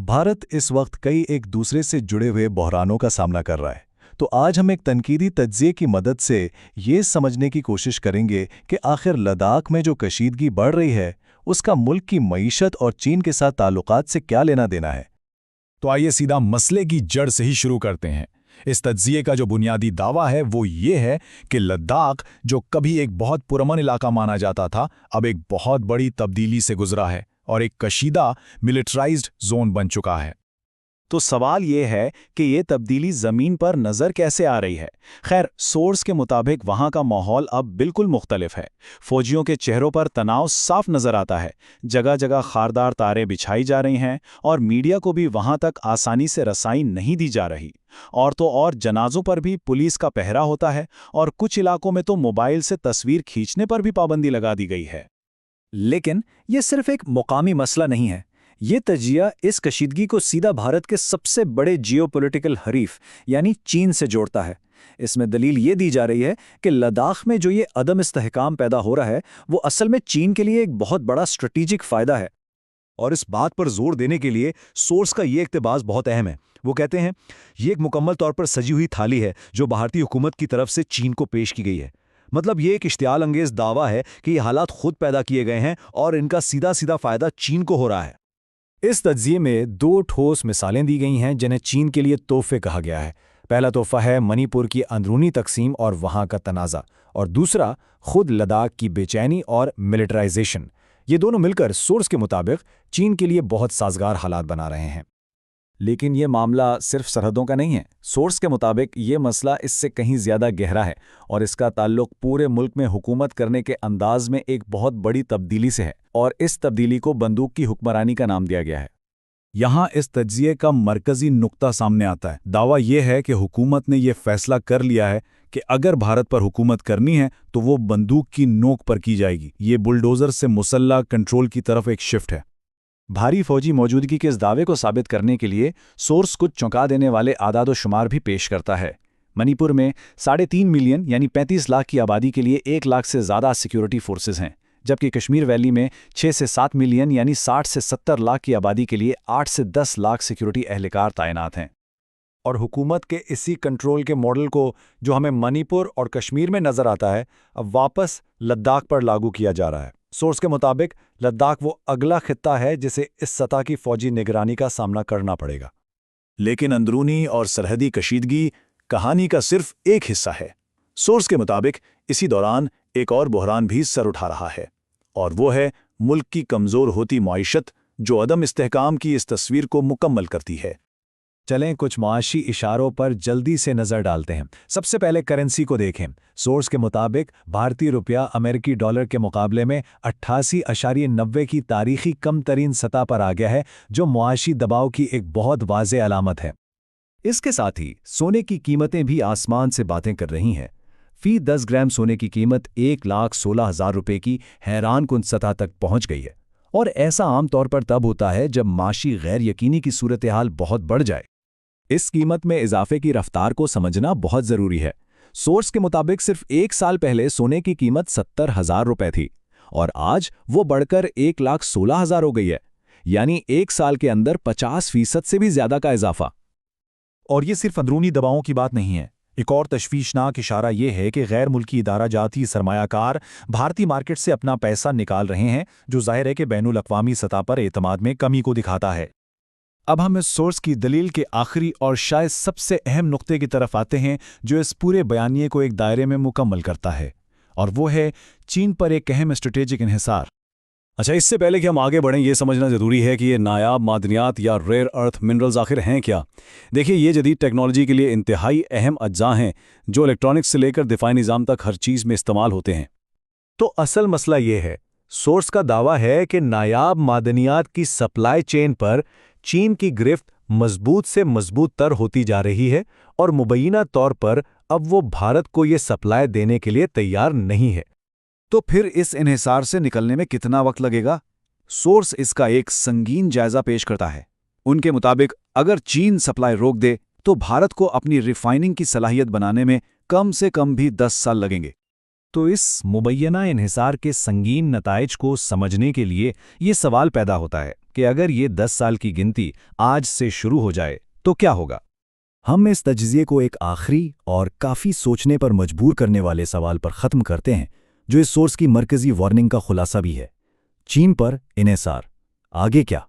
भारत इस वक्त कई एक दूसरे से जुड़े हुए बहरानों का सामना कर रहा है। तो आज हम एक तनकीदी तज्ज़िये की मदद से ये समझने की कोशिश करेंगे कि आखिर लद्दाख में जो कशीदगी बढ़ रही है, उसका मुल्क की मईशत और चीन के साथ ताल्लुकात से क्या लेना देना है। तो आइए सीधा मसले की जड़ से ही शुरू करते हैं। इस तज्ज़िये का जो बुनियादी दावा है वो ये है कि लद्दाख, जो कभी एक बहुत पुरअमन इलाका माना जाता था, अब एक बहुत बड़ी तब्दीली से गुजरा है और एक कशीदा मिलिटराइज्ड जोन बन चुका है। तो सवाल ये है कि ये तब्दीली ज़मीन पर नज़र कैसे आ रही है। खैर, सोर्स के मुताबिक वहाँ का माहौल अब बिल्कुल मुख्तलिफ है। फौजियों के चेहरों पर तनाव साफ नज़र आता है, जगह जगह खारदार तारें बिछाई जा रही हैं और मीडिया को भी वहाँ तक आसानी से रसाई नहीं दी जा रही। और तो और जनाजों पर भी पुलिस का पहरा होता है और कुछ इलाकों में तो मोबाइल से तस्वीर खींचने पर भी पाबंदी लगा दी गई है। लेकिन ये सिर्फ एक मुकामी मसला नहीं है। ये तज्जिया इस कशीदगी को सीधा भारत के सबसे बड़े जियोपॉलिटिकल हरीफ यानी चीन से जोड़ता है। इसमें दलील ये दी जा रही है कि लद्दाख में जो ये अदम इस्तेहकाम पैदा हो रहा है, वो असल में चीन के लिए एक बहुत बड़ा स्ट्रेटेजिक फ़ायदा है। और इस बात पर जोर देने के लिए सोर्स का ये इक्तबास बहुत अहम है। वो कहते हैं, ये एक मुकम्मल तौर पर सजी हुई थाली है जो भारतीय हुकूमत की तरफ से चीन को पेश की गई है। मतलब ये एक इश्तियाल अंगेज दावा है कि ये हालात खुद पैदा किए गए हैं और इनका सीधा सीधा फायदा चीन को हो रहा है। इस तज्ज़िये में दो ठोस मिसालें दी गई हैं जिन्हें चीन के लिए तोहफे कहा गया है। पहला तोहफा है मणिपुर की अंदरूनी तकसीम और वहाँ का तनाज़ा, और दूसरा खुद लद्दाख की बेचैनी और मिलिटराइजेशन। ये दोनों मिलकर सोर्स के मुताबिक चीन के लिए बहुत साजगार हालात बना रहे हैं। लेकिन ये मामला सिर्फ सरहदों का नहीं है। सोर्स के मुताबिक ये मसला इससे कहीं ज़्यादा गहरा है और इसका ताल्लुक पूरे मुल्क में हुकूमत करने के अंदाज में एक बहुत बड़ी तब्दीली से है, और इस तब्दीली को बंदूक की हुक्मरानी का नाम दिया गया है। यहाँ इस तज्ज़िये का मरकज़ी नुक्ता सामने आता है। दावा यह है कि हुकूमत ने यह फैसला कर लिया है कि अगर भारत पर हुकूमत करनी है तो वो बंदूक की नोक पर की जाएगी। ये बुलडोज़र से मुसल्ला कंट्रोल की तरफ एक शिफ्ट है। भारी फौजी मौजूदगी के इस दावे को साबित करने के लिए सोर्स कुछ चौंका देने वाले आदाद व शुमार भी पेश करता है। मणिपुर में 3.5 मिलियन यानी 35 लाख की आबादी के लिए 1 लाख से ज़्यादा सिक्योरिटी फोर्सेज हैं, जबकि कश्मीर वैली में 6 से 7 मिलियन यानी 60 से 70 लाख की आबादी के लिए 8 से 10 लाख सिक्योरिटी एहलकार तैनात हैं। और हुकूमत के इसी कंट्रोल के मॉडल को, जो हमें मणिपुर और कश्मीर में नजर आता है, अब वापस लद्दाख पर लागू किया जा रहा है। सोर्स के मुताबिक लद्दाख वो अगला खित्ता है जिसे इस सतह की फौजी निगरानी का सामना करना पड़ेगा। लेकिन अंदरूनी और सरहदी कशीदगी कहानी का सिर्फ एक हिस्सा है। सोर्स के मुताबिक इसी दौरान एक और बहरान भी सर उठा रहा है, और वो है मुल्क की कमज़ोर होती मईशत, जो अदम इस्तेहकाम की इस तस्वीर को मुकम्मल करती है। चलें कुछ माशी इशारों पर जल्दी से नज़र डालते हैं। सबसे पहले करेंसी को देखें। सोर्स के मुताबिक भारतीय रुपया अमेरिकी डॉलर के मुकाबले में 88.90 की तारीखी कम तरीन सतह पर आ गया है, जो मुआशी दबाव की एक बहुत वाज़ेह अलामत है। इसके साथ ही सोने की कीमतें भी आसमान से बातें कर रही हैं। फी 10 ग्राम सोने की कीमत 1,16,000 रुपये की हैरानकुन सतह तक पहुंच गई है, और ऐसा आमतौर पर तब होता है जब माशी गैर यकीनी की सूरत हाल बहुत बढ़ जाए। इस कीमत में इजाफे की रफ्तार को समझना बहुत ज़रूरी है। सोर्स के मुताबिक सिर्फ 1 साल पहले सोने की कीमत 70,000 रुपये थी, और आज वो बढ़कर 1,16,000 हो गई है, यानी 1 साल के अंदर 50% से भी ज़्यादा का इजाफा। और ये सिर्फ अंदरूनी दबावों की बात नहीं है। एक और तशवीशनाक इशारा ये है कि गैर मुल्की इदारा जाती सरमायाकार भारतीय मार्केट से अपना पैसा निकाल रहे हैं, जो जाहिर है कि बैनुल अक़वामी सतह पर एतमाद में कमी को दिखाता है। अब हम इस सोर्स की दलील के आखिरी और शायद सबसे अहम नुक्ते की तरफ आते हैं, जो इस पूरे बयानिए को एक दायरे में मुकम्मल करता है, और वो है चीन पर एक अहम स्ट्रेटेजिक इन्हिसार। अच्छा, इससे पहले कि हम आगे बढ़ें, ये समझना ज़रूरी है कि ये नायाब मादनियात या रेयर अर्थ मिनरल्स आखिर हैं क्या। देखिए, ये जदीद टेक्नोलॉजी के लिए इंतहाई अहम अज्जा हैं, जो इलेक्ट्रॉनिक्स से लेकर दिफाई निज़ाम तक हर चीज़ में इस्तेमाल होते हैं। तो असल मसला ये है, सोर्स का दावा है कि नायाब मादनियात की सप्लाई चेन पर चीन की गिरफ्त मजबूत से मजबूत तर होती जा रही है, और मुबैना तौर पर अब वो भारत को ये सप्लाई देने के लिए तैयार नहीं है। तो फिर इस इन्हिसार से निकलने में कितना वक्त लगेगा? सोर्स इसका एक संगीन जायजा पेश करता है। उनके मुताबिक अगर चीन सप्लाई रोक दे तो भारत को अपनी रिफाइनिंग की सलाहियत बनाने में कम से कम भी 10 साल लगेंगे। तो इस मुबैना इन्हिसार के संगीन नताइज को समझने के लिए ये सवाल पैदा होता है कि अगर ये 10 साल की गिनती आज से शुरू हो जाए तो क्या होगा। हम इस तज्जिए को एक आखिरी और काफ़ी सोचने पर मजबूर करने वाले सवाल पर ख़त्म करते हैं, जो इस सोर्स की मरकज़ी वार्निंग का खुलासा भी है। चीन पर इन्हिसार, आगे क्या?